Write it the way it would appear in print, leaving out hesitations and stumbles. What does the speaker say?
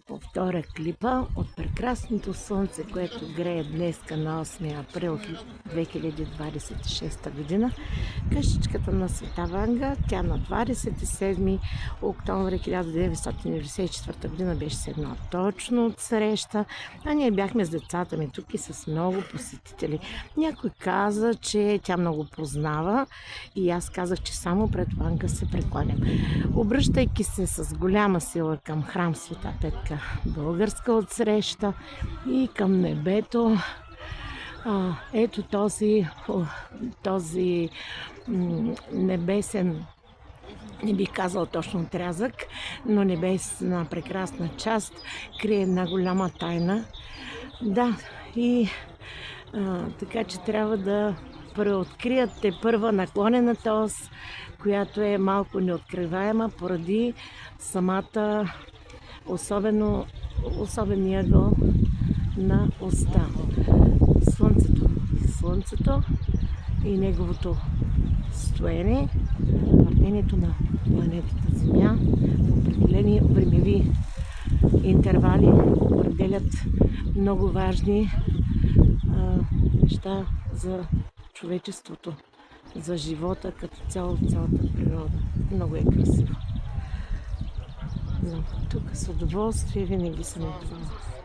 повторя клипа от прекрасното слънце, което грее днеска на 8 април 2026 година. Къщичката на Света Ванга, тя на 27 октомври 1994 година беше седнала точно от среща, а ние бяхме с децата ми тук и с много посетители. Някой каза, че тя много познава и аз казах, че само пред Ванга се прекланям. Обръщайки се с голяма сила към храм Света Петка Българска отсреща и към небето, ето този небесен, не бих казала точно отрязък, но небесна прекрасна част крие една голяма тайна. Да, и така че трябва да преоткрият първа наклонената ос, която е малко неоткриваема поради самата особения ъгъл на оста. Слънцето и неговото стоене, въртенето на планетата Земя в определени времеви интервали определят много важни неща за човечеството, за живота като цяло, цялата природа. Много е красиво. Но тук с удоволствие винаги съм идвала.